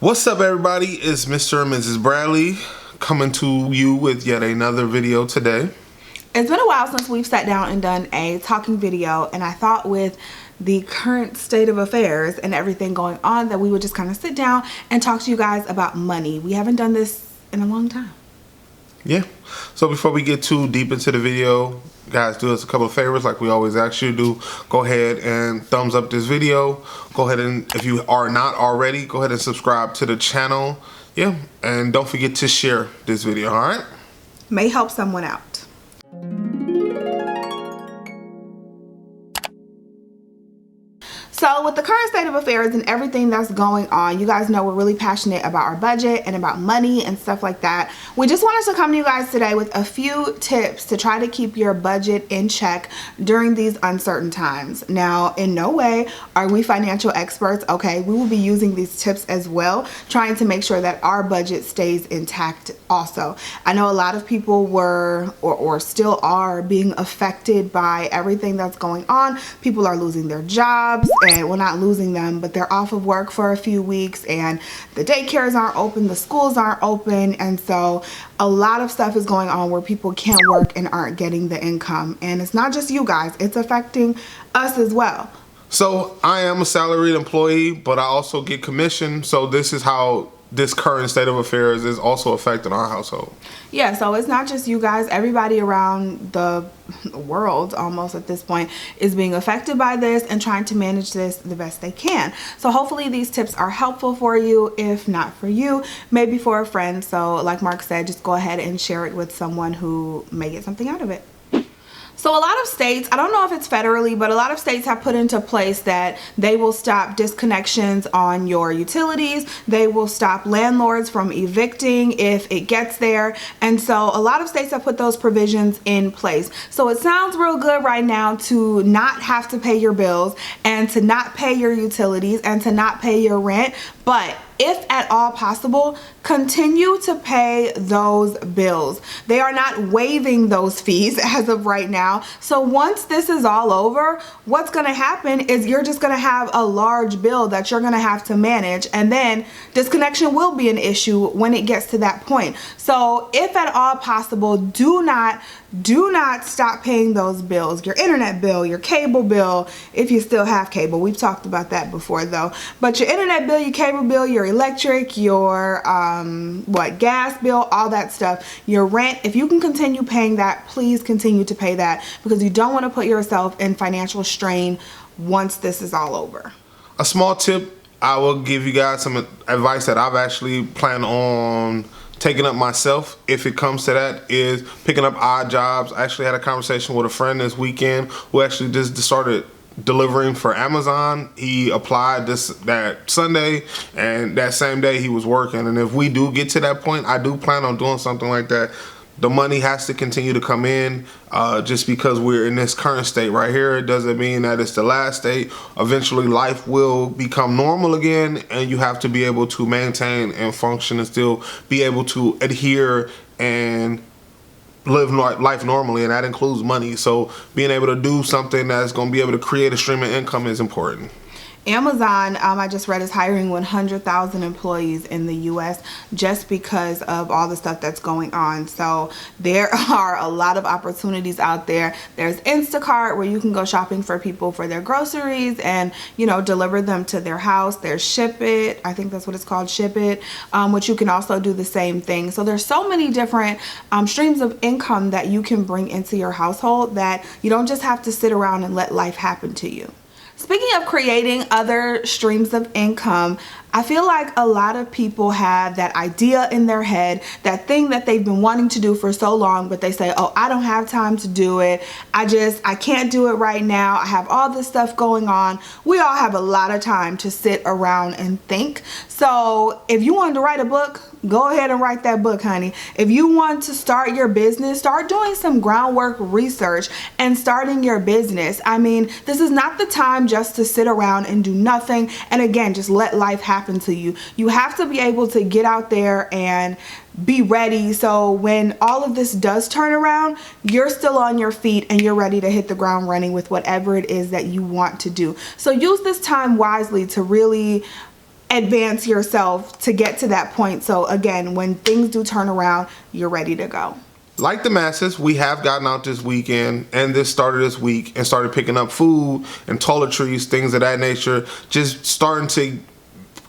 What's up, everybody? It's Mr. and Mrs. Bradley coming to you with yet another video today. It's been a while since we've sat down and done a talking video, and I thought with the current state of affairs and everything going on that we would just kind of sit down and talk to you guys about money. We haven't done this in a long time. Yeah. So before we get too deep into the video, guys, do us a couple of favors like we always ask you to do. Go ahead and thumbs up this video. Go ahead and, if you are not already, go ahead and subscribe to the channel. Yeah. And don't forget to share this video, all right? May help someone out. So with the current state of affairs and everything that's going on, you guys know we're really passionate about our budget and about money and stuff like that. We just wanted to come to you guys today with a few tips to try to keep your budget in check during these uncertain times. Now, in no way are we financial experts, okay? We will be using these tips as well, trying to make sure that our budget stays intact also. I know a lot of people were or still are being affected by everything that's going on. People are losing their jobs. And well, not losing them, but they're off of work for a few weeks, and the daycares aren't open, the schools aren't open, and so a lot of stuff is going on where people can't work and aren't getting the income. And it's not just you guys, it's affecting us as well. So I am a salaried employee, but I also get commission. So this is how this current state of affairs is also affecting our household. Yeah, so it's not just you guys, everybody around the world almost at this point is being affected by this and trying to manage this the best they can. So hopefully these tips are helpful for you. If not for you, maybe for a friend. So like Mark said, just go ahead and share it with someone who may get something out of it. So a lot of states, I don't know if it's federally, but a lot of states have put into place that they will stop disconnections on your utilities. They will stop landlords from evicting if it gets there. And so a lot of states have put those provisions in place. So it sounds real good right now to not have to pay your bills and to not pay your utilities and to not pay your rent. But if at all possible, continue to pay those bills. They are not waiving those fees as of right now. So once this is all over, what's going to happen is you're just going to have a large bill that you're going to have to manage, and then disconnection will be an issue when it gets to that point. So if at all possible, do not stop paying those bills. Your internet bill, your cable bill, if you still have cable. We've talked about that before though. But your internet bill, your cable bill, your electric, your gas bill, all that stuff, your rent, if you can continue paying that, please continue to pay that, because you don't want to put yourself in financial strain once this is all over. A small tip I will give you guys, some advice that I've actually planned on taking up myself, if it comes to that, is picking up odd jobs. I actually had a conversation with a friend this weekend who actually just started delivering for Amazon. He applied that Sunday, and that same day he was working. And if we do get to that point, I do plan on doing something like that. The money has to continue to come in. Just because we're in this current state right here, it doesn't mean that it's the last state. Eventually life will become normal again, and you have to be able to maintain and function and still be able to adhere and live life normally, and that includes money. So being able to do something that's going to be able to create a stream of income is important. Amazon, I just read, is hiring 100,000 employees in the US just because of all the stuff that's going on. So there are a lot of opportunities out there. There's Instacart, where you can go shopping for people for their groceries and, you know, deliver them to their house. There's Ship It, I think that's what it's called, Ship It, which you can also do the same thing. So there's so many different streams of income that you can bring into your household that you don't just have to sit around and let life happen to you. Speaking of creating other streams of income, I feel like a lot of people have that idea in their head, that thing that they've been wanting to do for so long, but they say, oh, I don't have time to do it. I can't do it right now. I have all this stuff going on. We all have a lot of time to sit around and think. So if you wanted to write a book, go ahead and write that book, honey. If you want to start your business, start doing some groundwork research and starting your business. I mean, this is not the time just to sit around and do nothing. And again, just let life happen to you. You have to be able to get out there and be ready, so when all of this does turn around, you're still on your feet and you're ready to hit the ground running with whatever it is that you want to do. So use this time wisely to really advance yourself to get to that point. So again, when things do turn around, you're ready to go. Like the masses, we have gotten out this weekend and this started this week and started picking up food and toiletries, things of that nature, just starting to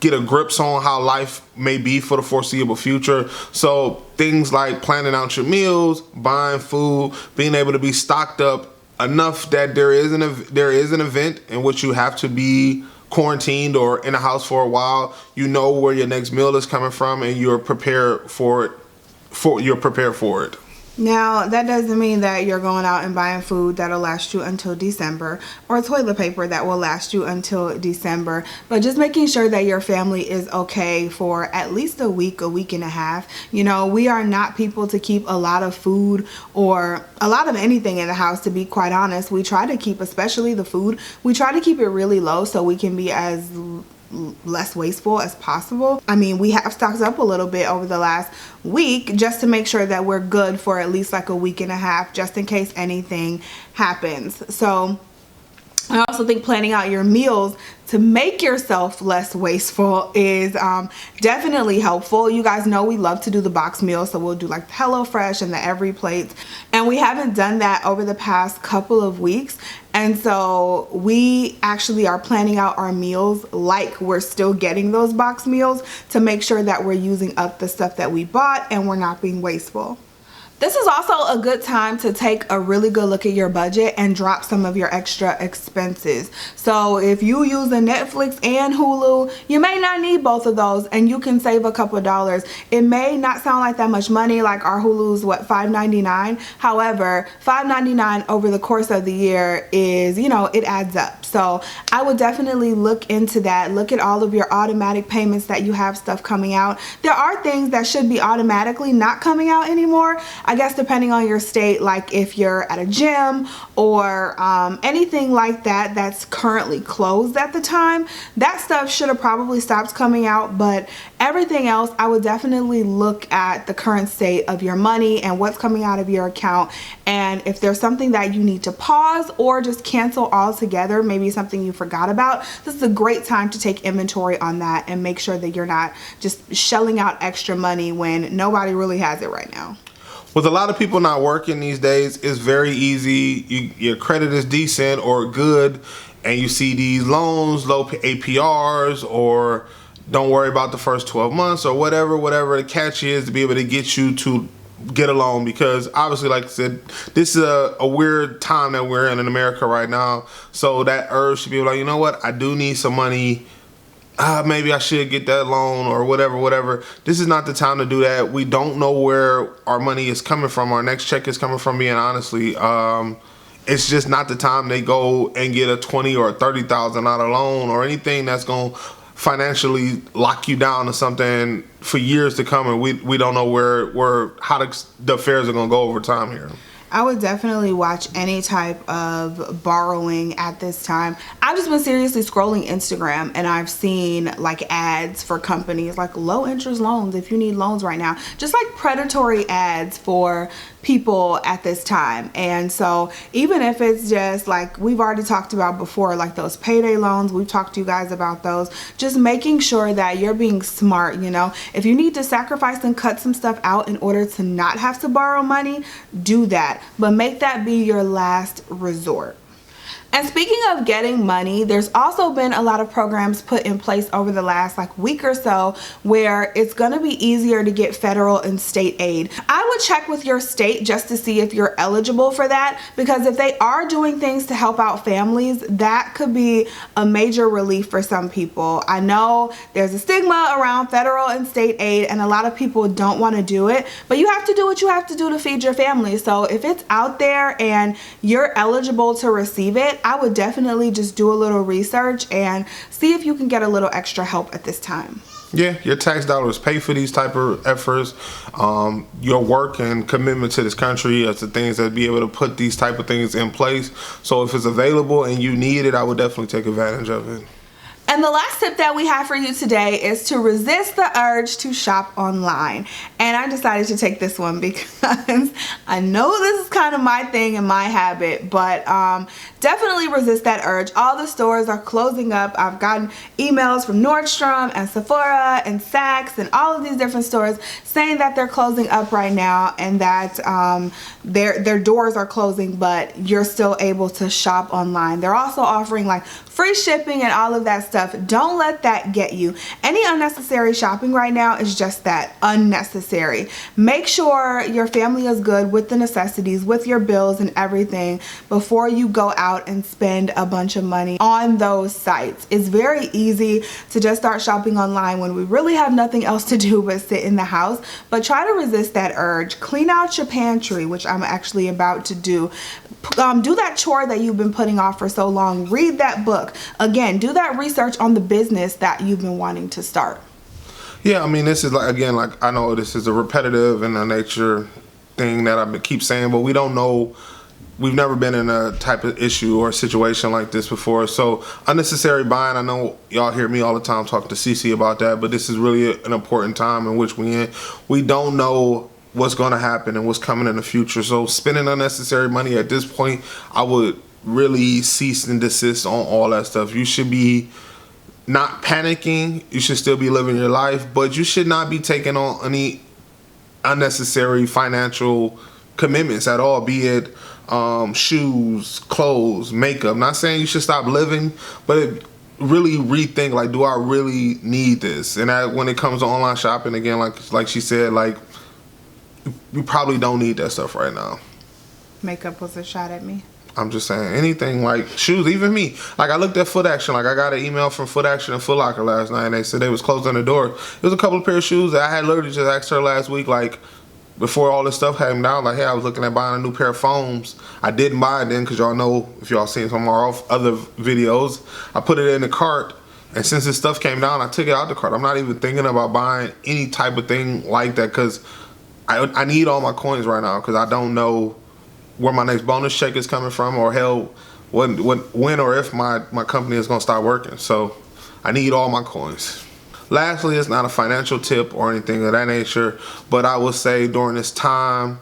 get a grips on how life may be for the foreseeable future. So things like planning out your meals, buying food, being able to be stocked up enough that there is an event in which you have to be quarantined or in a house for a while. You know where your next meal is coming from and you're prepared for it. You're prepared for it. Now, that doesn't mean that you're going out and buying food that'll last you until December, or toilet paper that will last you until December, but just making sure that your family is okay for at least a week and a half. You know, we are not people to keep a lot of food or a lot of anything in the house, to be quite honest. We try to keep, especially the food, we try to keep it really low so we can be as less wasteful as possible. I mean, we have stocked up a little bit over the last week just to make sure that we're good for at least like a week and a half, just in case anything happens. So I also think planning out your meals to make yourself less wasteful is definitely helpful. You guys know we love to do the box meals, so we'll do like the HelloFresh and the Every Plates, and we haven't done that over the past couple of weeks. And so we actually are planning out our meals like we're still getting those box meals to make sure that we're using up the stuff that we bought and we're not being wasteful. This is also a good time to take a really good look at your budget and drop some of your extra expenses. So if you use a Netflix and Hulu, you may not need both of those and you can save a couple dollars. It may not sound like that much money, like our Hulu's what, $5.99? However, $5.99 over the course of the year is, you know, it adds up. So I would definitely look into that. Look at all of your automatic payments that you have stuff coming out. There are things that should be automatically not coming out anymore. I guess depending on your state, like if you're at a gym or anything like that that's currently closed at the time, that stuff should have probably stopped coming out. But everything else, I would definitely look at the current state of your money and what's coming out of your account. And if there's something that you need to pause or just cancel altogether, maybe something you forgot about, this is a great time to take inventory on that and make sure that you're not just shelling out extra money when nobody really has it right now. With a lot of people not working these days, it's very easy. Your credit is decent or good, and you see these loans, low APRs, or don't worry about the first 12 months or whatever the catch is to be able to get you to get a loan. Because obviously, like I said, this is a weird time that we're in America right now. So that urge to be like, you know what, I do need some money. Maybe I should get that loan or whatever. This is not the time to do that. We don't know where our money is coming from. Our next check is coming from, being honestly. It's just not the time they go and get a $20,000 or $30,000 loan or anything that's going to financially lock you down to something for years to come. And we don't know how the affairs are going to go over time here. I would definitely watch any type of borrowing at this time. I've just been seriously scrolling Instagram and I've seen like ads for companies like low interest loans if you need loans right now. Just like predatory ads for people at this time. And so even if it's just like we've already talked about before, like those payday loans, we've talked to you guys about those, just making sure that you're being smart. You know, if you need to sacrifice and cut some stuff out in order to not have to borrow money, do that, but make that be your last resort. And speaking of getting money, there's also been a lot of programs put in place over the last like week or so where it's going to be easier to get federal and state aid. I would check with your state just to see if you're eligible for that, because if they are doing things to help out families, that could be a major relief for some people. I know there's a stigma around federal and state aid and a lot of people don't want to do it, but you have to do what you have to do to feed your family. So if it's out there and you're eligible to receive it, I would definitely just do a little research and see if you can get a little extra help at this time. Yeah, your tax dollars pay for these type of efforts. Your work and commitment to this country as the things that be able to put these type of things in place. So if it's available and you need it, I would definitely take advantage of it. And the last tip that we have for you today is to resist the urge to shop online. And I decided to take this one because I know this is kind of my thing and my habit, but definitely resist that urge. All the stores are closing up. I've gotten emails from Nordstrom and Sephora and Saks and all of these different stores saying that they're closing up right now and that their doors are closing, but you're still able to shop online. They're also offering like free shipping and all of that stuff. Don't let that get you. Any unnecessary shopping right now is just that, unnecessary. Make sure your family is good with the necessities, with your bills and everything before you go out and spend a bunch of money on those sites. It's very easy to just start shopping online when we really have nothing else to do but sit in the house, but try to resist that urge. Clean out your pantry, which I'm actually about to do. Do that chore that you've been putting off for so long. Read that book. Again, do that research on the business that you've been wanting to start. Yeah, I mean, this is like, again, like I know this is a repetitive and a nature thing that I keep saying, but we don't know. We've never been in a type of issue or situation like this before. So unnecessary buying, I know y'all hear me all the time talking to Cece about that, but this is really an important time in which we in. We don't know what's going to happen and what's coming in the future. So spending unnecessary money at this point, I would really cease and desist on all that stuff. You should be not panicking. You should still be living your life, but you should not be taking on any unnecessary financial commitments at all, be it shoes, clothes, makeup. Not saying you should stop living, but really rethink, like, do I really need this? And that, when it comes to online shopping, again, like she said, like, you probably don't need that stuff right now. Makeup was a shot at me. I'm just saying, anything like shoes, even me. Like, I looked at Foot Action. Like, I got an email from Foot Action and Foot Locker last night, and they said they was closing the door. There was a couple of pair of shoes that I had literally just asked her last week, like, before all this stuff came down, like, hey, I was looking at buying a new pair of foams. I didn't buy it then because y'all know, if y'all seen some of our other videos, I put it in the cart, and since this stuff came down, I took it out the cart. I'm not even thinking about buying any type of thing like that because I need all my coins right now because I don't know where my next bonus check is coming from, or hell, when or if my company is going to start working. So I need all my coins. Lastly, it's not a financial tip or anything of that nature, but I will say during this time,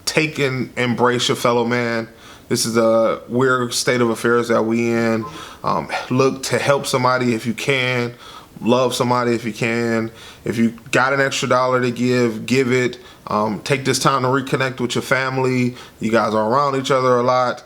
take and embrace your fellow man. This is a weird state of affairs that we in. Look to help somebody if you can. Love somebody if you can. If you got an extra dollar to give it. Take this time to reconnect with your family. You guys are around each other a lot.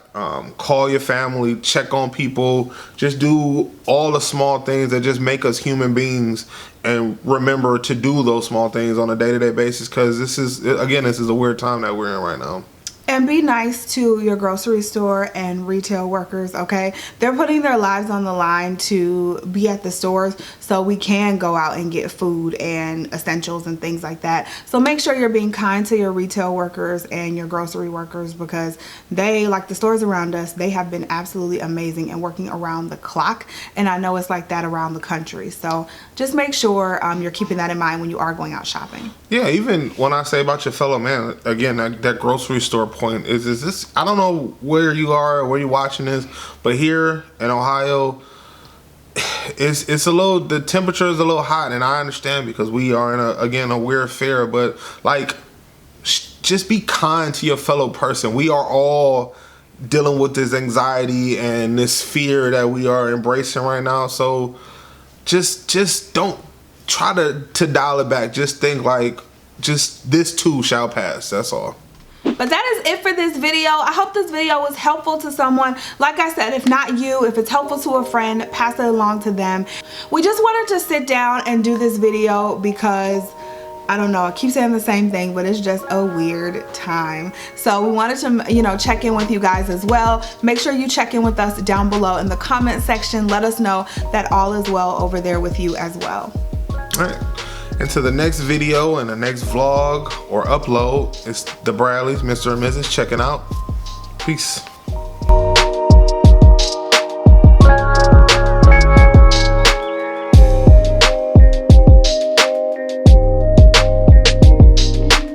Call your family, check on people. Just do all the small things that just make us human beings, and remember to do those small things on a day-to-day basis, because this is a weird time that we're in right now. And be nice to your grocery store and retail workers, okay? They're putting their lives on the line to be at the stores so we can go out and get food and essentials and things like that. So make sure you're being kind to your retail workers and your grocery workers, because they, like the stores around us, they have been absolutely amazing and working around the clock. And I know it's like that around the country. So just make sure you're keeping that in mind when you are going out shopping. Yeah, even when I say about your fellow man, again, that grocery store point is this, I don't know where you are or where you're watching this, but here in Ohio, it's a little, the temperature is a little hot, and I understand because we are in a weird fair, but like, just be kind to your fellow person. We are all dealing with this anxiety and this fear that we are embracing right now. So just don't try to dial it back. Just think like, just this too shall pass. That's all. But that is it for this video. I hope this video was helpful to someone. Like I said, if not you, if it's helpful to a friend, pass it along to them. We just wanted to sit down and do this video because, I don't know, I keep saying the same thing, but it's just a weird time. So we wanted to, check in with you guys as well. Make sure you check in with us down below in the comment section. Let us know that all is well over there with you as well. All right. Until the next video and the next vlog or upload, it's the Bradleys, Mr. and Mrs. checking out. Peace.